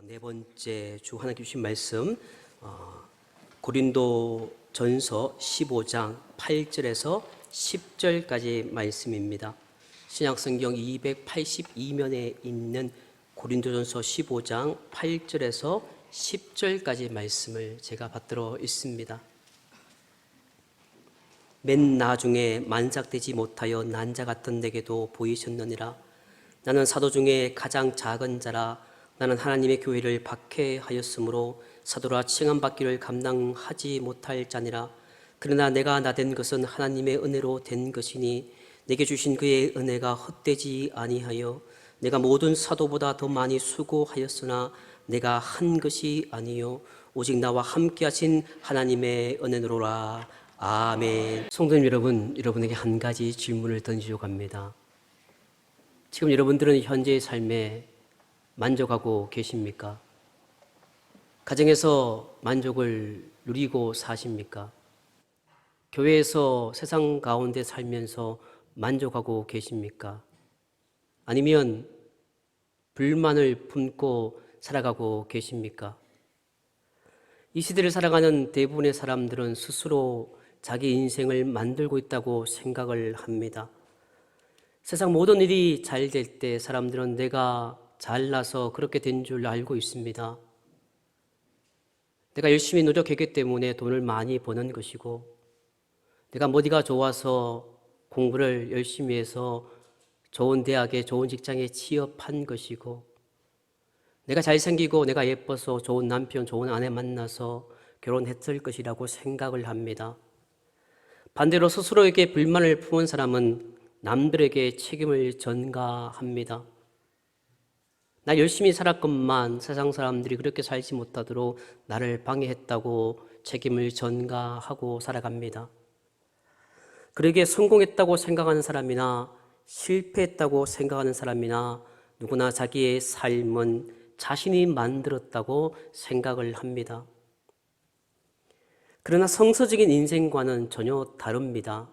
네 번째 주 하나님 주신 말씀 고린도전서 15장 8절에서 10절까지 말씀입니다. 신약성경 282면에 있는 고린도전서 15장 8절에서 10절까지 말씀을 제가 받들어 있습니다. 맨 나중에 만삭되지 못하여 난 자 같던 내게도 보이셨느니라. 나는 사도 중에 가장 작은 자라. 나는 하나님의 교회를 박해하였으므로 사도라 칭함받기를 감당하지 못할 자니라. 그러나 내가 나된 것은 하나님의 은혜로 된 것이니 내게 주신 그의 은혜가 헛되지 아니하여 내가 모든 사도보다 더 많이 수고하였으나 내가 한 것이 아니요 오직 나와 함께 하신 하나님의 은혜로라. 아멘. 성도님 여러분, 여러분에게 한 가지 질문을 던지려고 합니다. 지금 여러분들은 현재의 삶에 만족하고 계십니까? 가정에서 만족을 누리고 사십니까? 교회에서 세상 가운데 살면서 만족하고 계십니까? 아니면 불만을 품고 살아가고 계십니까? 이 시대를 살아가는 대부분의 사람들은 스스로 자기 인생을 만들고 있다고 생각을 합니다. 세상 모든 일이 잘 될 때 사람들은 내가 잘나서 그렇게 된 줄 알고 있습니다. 내가 열심히 노력했기 때문에 돈을 많이 버는 것이고, 내가 머리가 좋아서 공부를 열심히 해서 좋은 대학에 좋은 직장에 취업한 것이고, 내가 잘생기고 내가 예뻐서 좋은 남편, 좋은 아내 만나서 결혼했을 것이라고 생각을 합니다. 반대로 스스로에게 불만을 품은 사람은 남들에게 책임을 전가합니다. 나 열심히 살았건만 세상 사람들이 그렇게 살지 못하도록 나를 방해했다고 책임을 전가하고 살아갑니다. 그러기에 성공했다고 생각하는 사람이나 실패했다고 생각하는 사람이나 누구나 자기의 삶은 자신이 만들었다고 생각을 합니다. 그러나 성서적인 인생과는 전혀 다릅니다.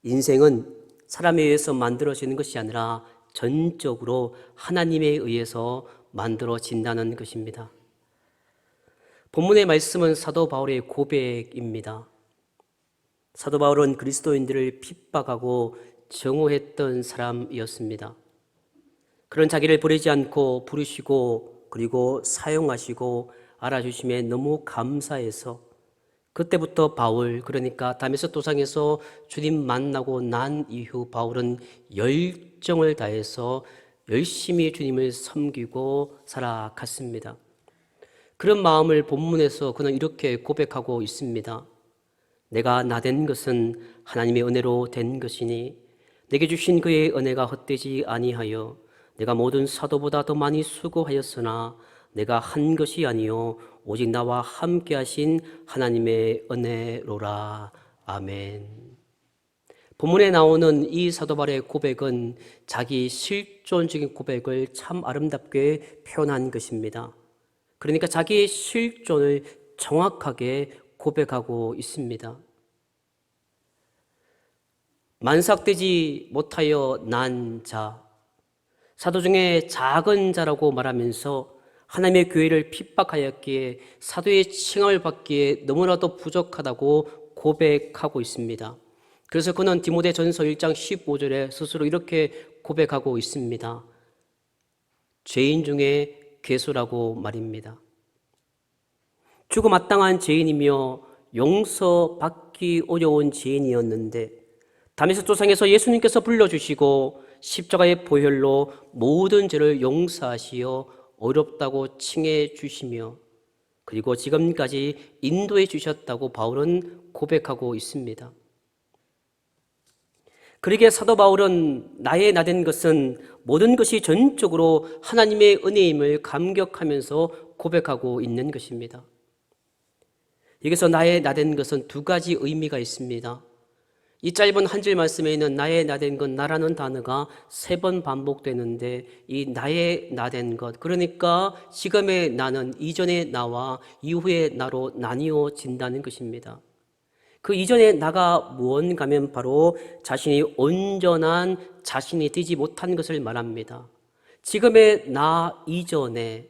인생은 사람에 의해서 만들어지는 것이 아니라 전적으로 하나님에 의해서 만들어진다는 것입니다. 본문의 말씀은 사도 바울의 고백입니다. 사도 바울은 그리스도인들을 핍박하고 정오했던 사람이었습니다. 그런 자기를 버리지 않고 부르시고 그리고 사용하시고 알아주심에 너무 감사해서 그때부터 바울, 그러니까 다메섹 도상에서 주님 만나고 난 이후 바울은 열정을 다해서 열심히 주님을 섬기고 살아갔습니다. 그런 마음을 본문에서 그는 이렇게 고백하고 있습니다. 내가 나된 것은 하나님의 은혜로 된 것이니 내게 주신 그의 은혜가 헛되지 아니하여 내가 모든 사도보다 더 많이 수고하였으나 내가 한 것이 아니요 오직 나와 함께 하신 하나님의 은혜로라. 아멘. 본문에 나오는 이 사도 바울의 고백은 자기 실존적인 고백을 참 아름답게 표현한 것입니다. 그러니까 자기의 실존을 정확하게 고백하고 있습니다. 만삭되지 못하여 난 자, 사도 중에 작은 자라고 말하면서 하나님의 교회를 핍박하였기에 사도의 칭함을 받기에 너무나도 부족하다고 고백하고 있습니다. 그래서 그는 디모데전서 1장 15절에 스스로 이렇게 고백하고 있습니다. 죄인 중에 괴수라고 말입니다. 죽어 마땅한 죄인이며 용서받기 어려운 죄인이었는데 다메섹 도상에서 예수님께서 불러주시고 십자가의 보혈로 모든 죄를 용서하시어 어렵다고 칭해 주시며 그리고 지금까지 인도해 주셨다고 바울은 고백하고 있습니다. 그러기에 사도 바울은 나의 나된 것은 모든 것이 전적으로 하나님의 은혜임을 감격하면서 고백하고 있는 것입니다. 여기서 나의 나된 것은 두 가지 의미가 있습니다. 이 짧은 한 줄 말씀에 있는 나의 나된 것, 나라는 단어가 3번 반복되는데 이 나의 나된 것, 그러니까 지금의 나는 이전의 나와 이후의 나로 나뉘어진다는 것입니다. 그 이전의 나가 무언가 하면 바로 자신이 온전한 자신이 되지 못한 것을 말합니다. 지금의 나 이전에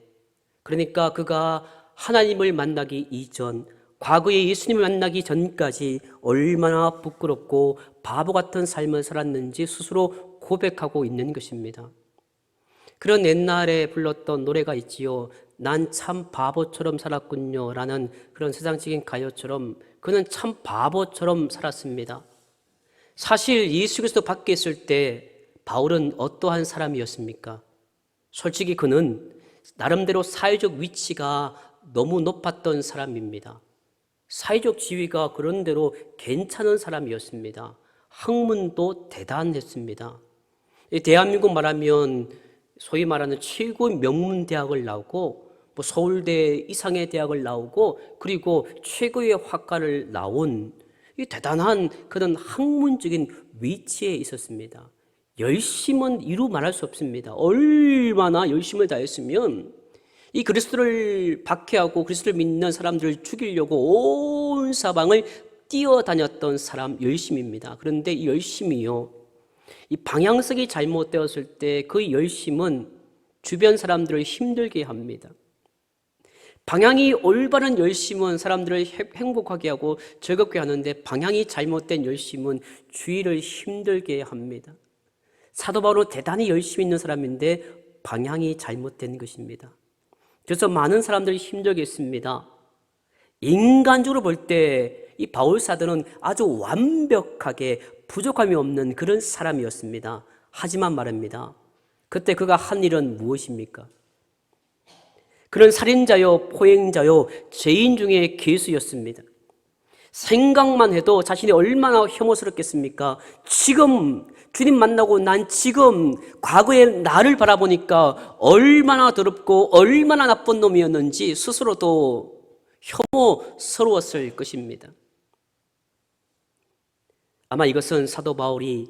그러니까 그가 하나님을 만나기 이전, 과거에 예수님을 만나기 전까지 얼마나 부끄럽고 바보 같은 삶을 살았는지 스스로 고백하고 있는 것입니다. 그런 옛날에 불렀던 노래가 있지요. 난 참 바보처럼 살았군요 라는 그런 세상적인 가요처럼 그는 참 바보처럼 살았습니다. 사실 예수 그리스도 밖에 있을 때 바울은 어떠한 사람이었습니까? 솔직히 그는 나름대로 사회적 위치가 너무 높았던 사람입니다. 사회적 지위가 그런대로 괜찮은 사람이었습니다. 학문도 대단했습니다. 대한민국 말하면 소위 말하는 최고의 명문 대학을 나오고 서울대 이상의 대학을 나오고 그리고 최고의 학과를 나온 이 대단한 그런 학문적인 위치에 있었습니다. 열심은 이루 말할 수 없습니다. 얼마나 열심을 다했으면 이 그리스도를 박해하고 그리스도를 믿는 사람들을 죽이려고 온 사방을 뛰어다녔던 사람 열심입니다. 그런데 이 열심이요, 이 방향성이 잘못되었을 때 그 열심은 주변 사람들을 힘들게 합니다. 방향이 올바른 열심은 사람들을 행복하게 하고 즐겁게 하는데 방향이 잘못된 열심은 주위를 힘들게 합니다. 사도 바울은 대단히 열심히 있는 사람인데 방향이 잘못된 것입니다. 그래서 많은 사람들이 힘들게 했습니다. 인간적으로 볼 때 이 바울 사도는 아주 완벽하게 부족함이 없는 그런 사람이었습니다. 하지만 말입니다. 그때 그가 한 일은 무엇입니까? 그런 살인자요, 포행자요, 죄인 중에 괴수였습니다. 생각만 해도 자신이 얼마나 혐오스럽겠습니까? 지금 주님 만나고 난 지금 과거의 나를 바라보니까 얼마나 더럽고 얼마나 나쁜 놈이었는지 스스로도 혐오스러웠을 것입니다. 아마 이것은 사도 바울이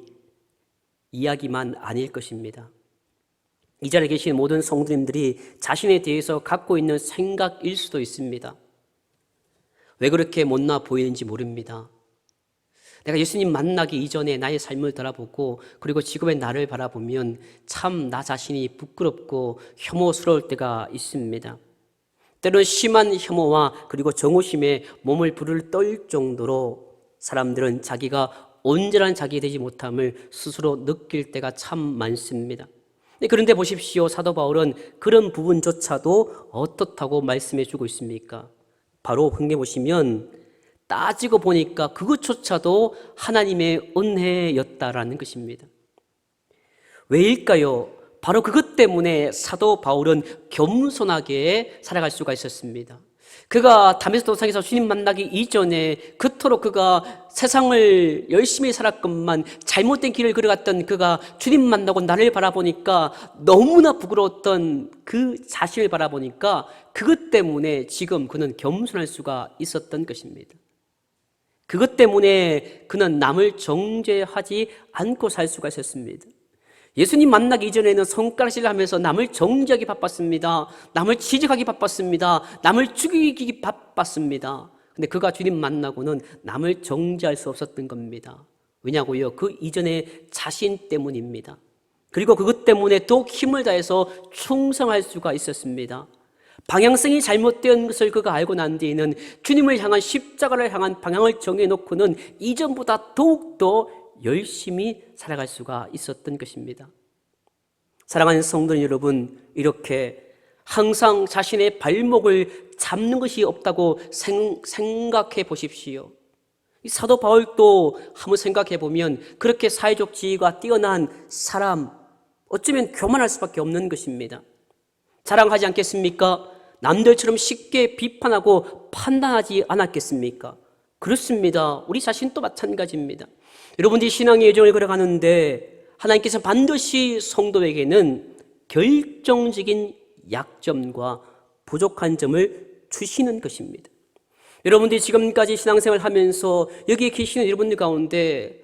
이야기만 아닐 것입니다. 이 자리에 계신 모든 성도님들이 자신에 대해서 갖고 있는 생각일 수도 있습니다. 왜 그렇게 못나 보이는지 모릅니다. 내가 예수님 만나기 이전에 나의 삶을 돌아보고 그리고 지금의 나를 바라보면 참 나 자신이 부끄럽고 혐오스러울 때가 있습니다. 때로는 심한 혐오와 그리고 정오심에 몸을 부를 떨 정도로 사람들은 자기가 온전한 자기 되지 못함을 스스로 느낄 때가 참 많습니다. 그런데 보십시오. 사도 바울은 그런 부분조차도 어떻다고 말씀해 주고 있습니까? 바로 흥해 보시면 따지고 보니까 그것조차도 하나님의 은혜였다라는 것입니다. 왜일까요? 바로 그것 때문에 사도 바울은 겸손하게 살아갈 수가 있었습니다. 그가 다메섹 도상에서 주님 만나기 이전에 그토록 그가 세상을 열심히 살았건만 잘못된 길을 걸어갔던 그가 주님 만나고 나를 바라보니까 너무나 부끄러웠던 그 자신을 바라보니까 그것 때문에 지금 그는 겸손할 수가 있었던 것입니다. 그것 때문에 그는 남을 정죄하지 않고 살 수가 있었습니다. 예수님 만나기 이전에는 손가락질을 하면서 남을 정죄하기 바빴습니다. 남을 지적하기 바빴습니다. 남을 죽이기 바빴습니다. 근데 그가 주님 만나고는 남을 정죄할 수 없었던 겁니다. 왜냐고요? 그 이전에 자신 때문입니다. 그리고 그것 때문에 더욱 힘을 다해서 충성할 수가 있었습니다. 방향성이 잘못된 것을 그가 알고 난 뒤에는 주님을 향한 십자가를 향한 방향을 정해놓고는 이전보다 더욱더 열심히 살아갈 수가 있었던 것입니다. 사랑하는 성도 여러분, 이렇게 항상 자신의 발목을 잡는 것이 없다고 생각해 보십시오. 이 사도 바울도 한번 생각해 보면 그렇게 사회적 지위가 뛰어난 사람, 어쩌면 교만할 수밖에 없는 것입니다. 자랑하지 않겠습니까? 남들처럼 쉽게 비판하고 판단하지 않았겠습니까? 그렇습니다. 우리 자신도 마찬가지입니다. 여러분들이 신앙의 여정을 걸어가는데 하나님께서 반드시 성도에게는 결정적인 약점과 부족한 점을 주시는 것입니다. 여러분들이 지금까지 신앙생활을 하면서 여기에 계시는 여러분들 가운데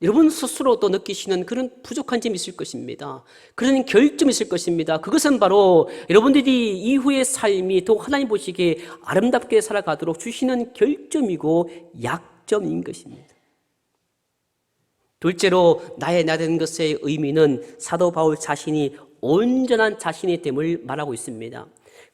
여러분 스스로도 느끼시는 그런 부족한 점이 있을 것입니다. 그런 결점이 있을 것입니다. 그것은 바로 여러분들이 이후의 삶이 더욱 하나님 보시기에 아름답게 살아가도록 주시는 결점이고 약점인 것입니다. 둘째로 나의 나 되는 것의 의미는 사도 바울 자신이 온전한 자신이 됨을 말하고 있습니다.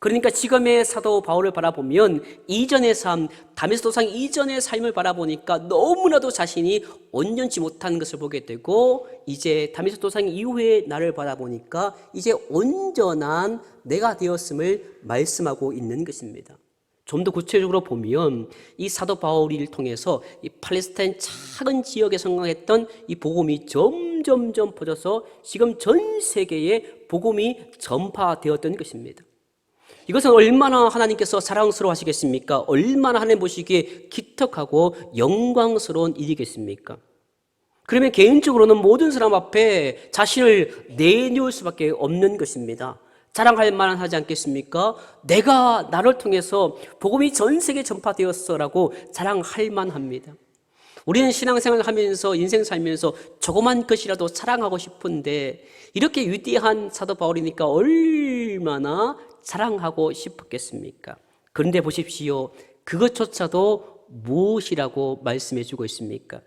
그러니까 지금의 사도 바울을 바라보면 이전의 삶, 다메섹 도상 이전의 삶을 바라보니까 너무나도 자신이 온전치 못한 것을 보게 되고, 이제 다메섹 도상 이후의 나를 바라보니까 이제 온전한 내가 되었음을 말씀하고 있는 것입니다. 좀 더 구체적으로 보면 이 사도 바울을 통해서 이 팔레스타인 작은 지역에 성공했던 이 복음이 점점점 퍼져서 지금 전 세계에 복음이 전파되었던 것입니다. 이것은 얼마나 하나님께서 사랑스러워 하시겠습니까? 얼마나 하나님 보시기에 기특하고 영광스러운 일이겠습니까? 그러면 개인적으로는 모든 사람 앞에 자신을 내놓을 수밖에 없는 것입니다. 자랑할 만한 하지 않겠습니까? 내가 나를 통해서 복음이 전 세계에 전파되었어라고 자랑할 만합니다. 우리는 신앙생활을 하면서 인생 살면서 조그만 것이라도 자랑하고 싶은데 이렇게 위대한 사도 바울이니까 얼마나 자랑하고 싶었겠습니까? 그런데 보십시오. 그것조차도 무엇이라고 말씀해 주고 있습니까?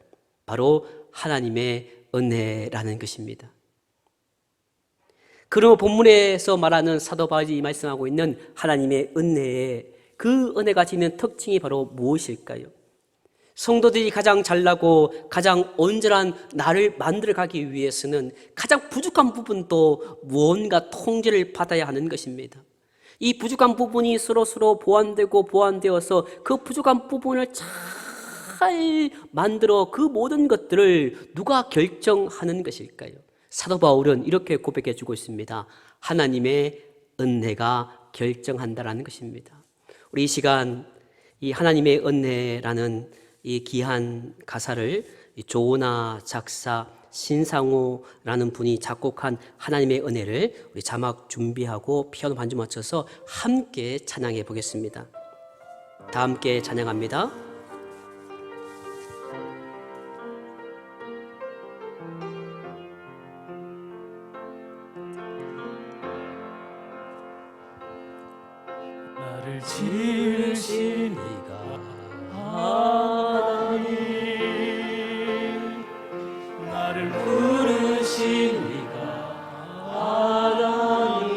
바로 하나님의 은혜라는 것입니다. 그러므로 본문에서 말하는 사도 바울이 말씀하고 있는 하나님의 은혜에 그 은혜가 지닌 특징이 바로 무엇일까요? 성도들이 가장 잘나고 가장 온전한 나를 만들어가기 위해서는 가장 부족한 부분도 무언가 통제를 받아야 하는 것입니다. 이 부족한 부분이 서로 보완되고 보완되어서 그 부족한 부분을 잘 만들어 그 모든 것들을 누가 결정하는 것일까요? 사도 바울은 이렇게 고백해 주고 있습니다. 하나님의 은혜가 결정한다라는 것입니다. 우리 이 시간 이 하나님의 은혜라는 이 귀한 가사를 조은아 작사, 신상호라는 분이 작곡한 하나님의 은혜를 우리 자막 준비하고 피아노 반주 맞춰서 함께 찬양해 보겠습니다. 다 함께 찬양합니다. 나를 지으신 이가 하나님, 나를 부르신 이가 하나님,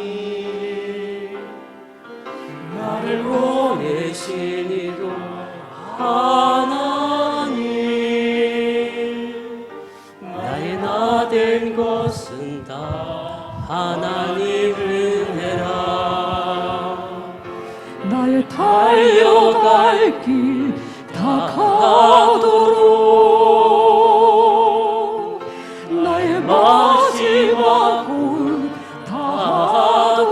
나를 보내신 이도 하나님, 나의 나 된 것은 다 하나님 은혜라. 나의 달려갈 길 다 가도록, 나의 마지막 홀 다하도록,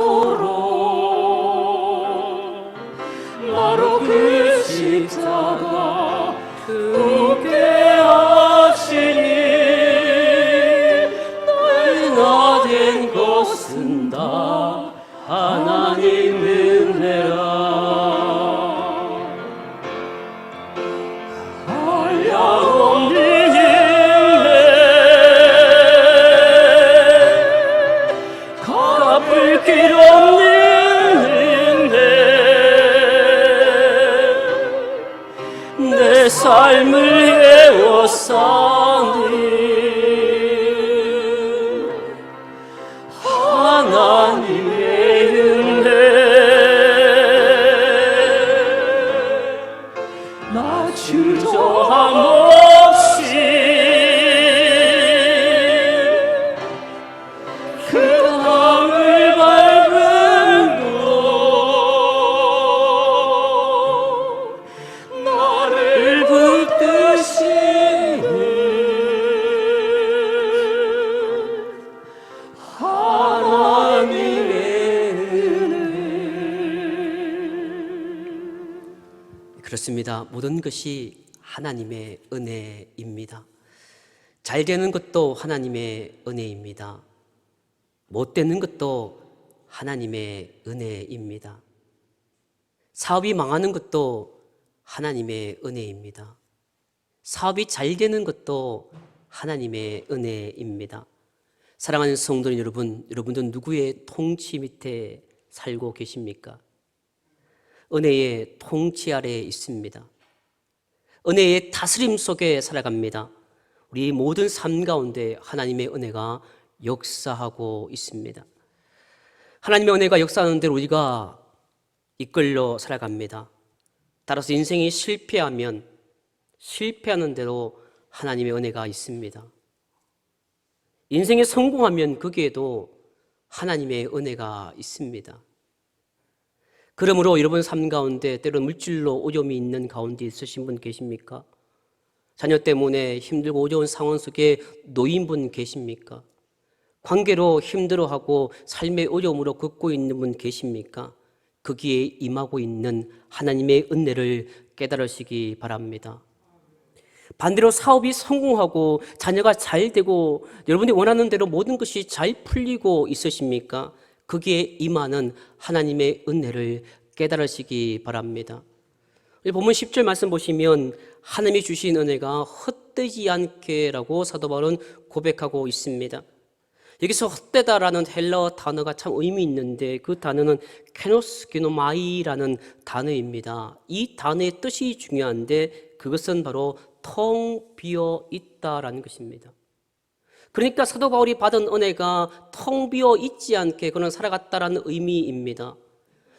나로 그 십자가 두게 하시니, 나의 나 된 것은 다 하나님 은혜라. 한량없는 은혜, 갚을 길 없는 은혜, 내 삶을 애워싸니 하나님의 은혜. 나 주저함 없이 그 땅을 밟은 곳, 나를 붙드시는 하나님의 그렇습니다. 모든 것이 하나님의 은혜입니다. 잘 되는 것도 하나님의 은혜입니다. 못 되는 것도 하나님의 은혜입니다. 사업이 망하는 것도 하나님의 은혜입니다. 사업이 잘 되는 것도 하나님의 은혜입니다. 사랑하는 성도 여러분, 여러분들 누구의 통치 밑에 살고 계십니까? 은혜의 통치 아래에 있습니다. 은혜의 다스림 속에 살아갑니다. 우리 모든 삶 가운데 하나님의 은혜가 역사하고 있습니다. 하나님의 은혜가 역사하는 대로 우리가 이끌려 살아갑니다. 따라서 인생이 실패하면 실패하는 대로 하나님의 은혜가 있습니다. 인생에 성공하면 거기에도 하나님의 은혜가 있습니다. 그러므로 여러분 삶 가운데 때로 물질로 어려움이 있는 가운데 있으신 분 계십니까? 자녀 때문에 힘들고 어려운 상황 속에 놓인 분 계십니까? 관계로 힘들어하고 삶의 어려움으로 겪고 있는 분 계십니까? 거기에 임하고 있는 하나님의 은혜를 깨달으시기 바랍니다. 반대로 사업이 성공하고 자녀가 잘 되고 여러분이 원하는 대로 모든 것이 잘 풀리고 있으십니까? 거기에 임하는 하나님의 은혜를 깨달으시기 바랍니다. 본문 10절 말씀 보시면 하나님이 주신 은혜가 헛되지 않게라고 사도 바울은 고백하고 있습니다. 여기서 헛되다라는 헬라어 단어가 참 의미 있는데 그 단어는 케노스 게노마이라는 단어입니다. 이 단어의 뜻이 중요한데 그것은 바로 텅 비어 있다라는 것입니다. 그러니까 사도 바울이 받은 은혜가 텅 비어 있지 않게 그는 살아갔다라는 의미입니다.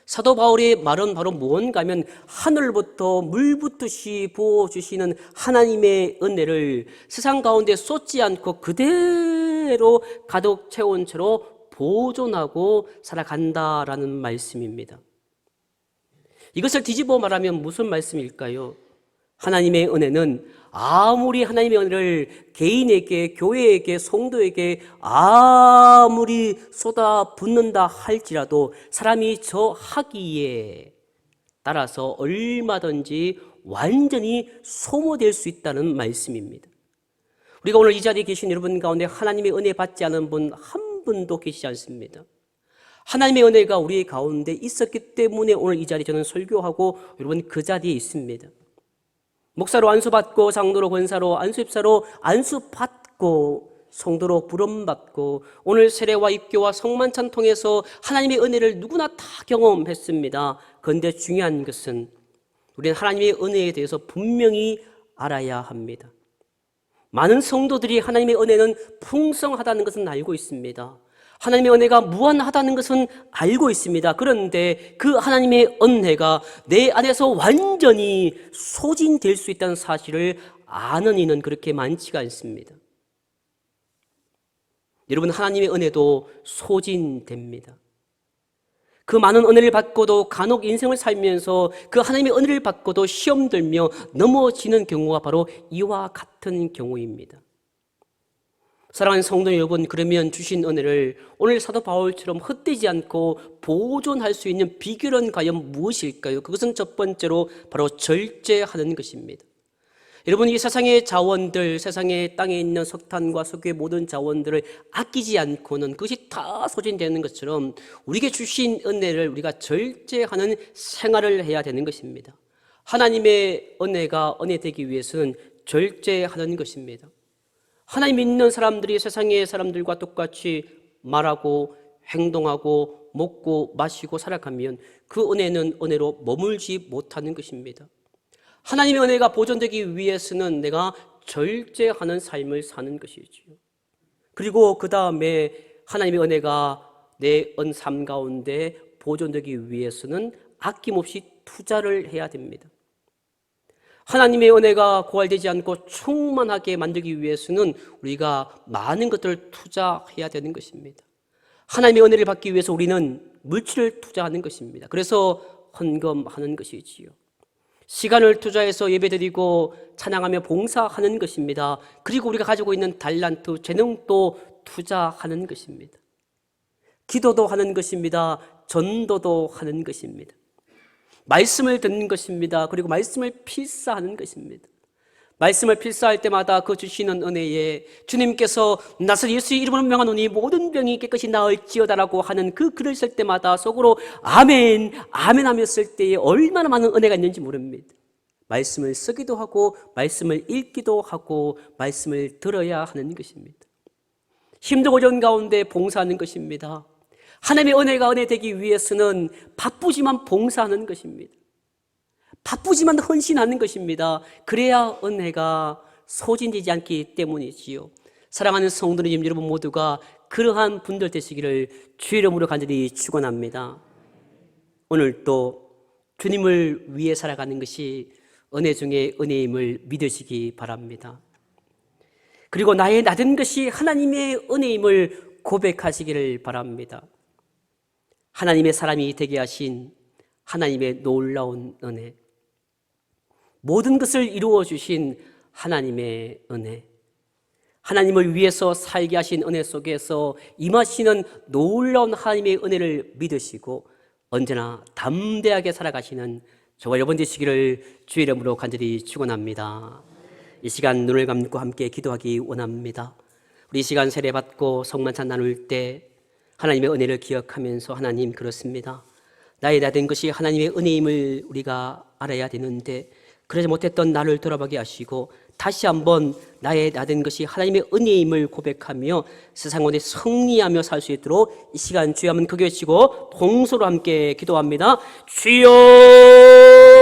사도 바울의 말은 바로 무언가 하면 하늘부터 물 붓듯이 부어주시는 하나님의 은혜를 세상 가운데 쏟지 않고 그대로 가득 채운 채로 보존하고 살아간다라는 말씀입니다. 이것을 뒤집어 말하면 무슨 말씀일까요? 하나님의 은혜는 아무리 하나님의 은혜를 개인에게, 교회에게, 성도에게 아무리 쏟아붓는다 할지라도 사람이 저 하기에 따라서 얼마든지 완전히 소모될 수 있다는 말씀입니다. 우리가 오늘 이 자리에 계신 여러분 가운데 하나님의 은혜 받지 않은 분 한 분도 계시지 않습니다. 하나님의 은혜가 우리 가운데 있었기 때문에 오늘 이 자리에 저는 설교하고 여러분 그 자리에 있습니다. 목사로 안수받고 장로로 권사로 안수입사로 안수받고 성도로 부름받고 오늘 세례와 입교와 성만찬 통해서 하나님의 은혜를 누구나 다 경험했습니다. 그런데 중요한 것은 우리는 하나님의 은혜에 대해서 분명히 알아야 합니다. 많은 성도들이 하나님의 은혜는 풍성하다는 것은 알고 있습니다. 하나님의 은혜가 무한하다는 것은 알고 있습니다. 그런데 그 하나님의 은혜가 내 안에서 완전히 소진될 수 있다는 사실을 아는 이는 그렇게 많지가 않습니다. 여러분, 하나님의 은혜도 소진됩니다. 그 많은 은혜를 받고도 간혹 인생을 살면서 그 하나님의 은혜를 받고도 시험 들며 넘어지는 경우가 바로 이와 같은 경우입니다. 사랑하는 성도 여러분, 그러면 주신 은혜를 오늘 사도 바울처럼 헛되지 않고 보존할 수 있는 비결은 과연 무엇일까요? 그것은 첫 번째로 바로 절제하는 것입니다. 여러분, 이 세상의 자원들, 세상의 땅에 있는 석탄과 석유의 모든 자원들을 아끼지 않고는 그것이 다 소진되는 것처럼 우리에게 주신 은혜를 우리가 절제하는 생활을 해야 되는 것입니다. 하나님의 은혜가 은혜 되기 위해서는 절제하는 것입니다. 하나님 믿는 사람들이 세상의 사람들과 똑같이 말하고 행동하고 먹고 마시고 살아가면 그 은혜는 은혜로 머물지 못하는 것입니다. 하나님의 은혜가 보존되기 위해서는 내가 절제하는 삶을 사는 것이지요. 그리고 그 다음에 하나님의 은혜가 내 삶 가운데 보존되기 위해서는 아낌없이 투자를 해야 됩니다. 하나님의 은혜가 고갈되지 않고 충만하게 만들기 위해서는 우리가 많은 것들을 투자해야 되는 것입니다. 하나님의 은혜를 받기 위해서 우리는 물질을 투자하는 것입니다. 그래서 헌금하는 것이지요. 시간을 투자해서 예배드리고 찬양하며 봉사하는 것입니다. 그리고 우리가 가지고 있는 달란트, 재능도 투자하는 것입니다. 기도도 하는 것입니다. 전도도 하는 것입니다. 말씀을 듣는 것입니다. 그리고 말씀을 필사하는 것입니다. 말씀을 필사할 때마다 그 주시는 은혜에 주님께서 나서 예수의 이름으로 명하노니 모든 병이 깨끗이 나을지어다라고 하는 그 글을 쓸 때마다 속으로 아멘, 아멘 하며 쓸 때에 얼마나 많은 은혜가 있는지 모릅니다. 말씀을 쓰기도 하고 말씀을 읽기도 하고 말씀을 들어야 하는 것입니다. 힘들고 어려운 가운데 봉사하는 것입니다. 하나님의 은혜가 은혜 되기 위해서는 바쁘지만 봉사하는 것입니다. 바쁘지만 헌신하는 것입니다. 그래야 은혜가 소진되지 않기 때문이지요. 사랑하는 성도님 여러분 모두가 그러한 분들 되시기를 주의 이름으로 간절히 축원합니다. 오늘 또 주님을 위해 살아가는 것이 은혜 중에 은혜임을 믿으시기 바랍니다. 그리고 나의 낮은 것이 하나님의 은혜임을 고백하시기를 바랍니다. 하나님의 사람이 되게 하신 하나님의 놀라운 은혜, 모든 것을 이루어 주신 하나님의 은혜, 하나님을 위해서 살게 하신 은혜 속에서 임하시는 놀라운 하나님의 은혜를 믿으시고 언제나 담대하게 살아가시는 저와 여러분 되시기를 주의 이름으로 간절히 축원합니다. 이 시간 눈을 감고 함께 기도하기 원합니다. 우리 이 시간 세례받고 성만찬 나눌 때 하나님의 은혜를 기억하면서, 하나님, 그렇습니다, 나의 나된 것이 하나님의 은혜임을 우리가 알아야 되는데 그러지 못했던 나를 돌아보게 하시고 다시 한번 나의 나된 것이 하나님의 은혜임을 고백하며 세상 가운데 승리하며 살 수 있도록 이 시간 주여 한번 크게 외치고 동서로 함께 기도합니다. 주여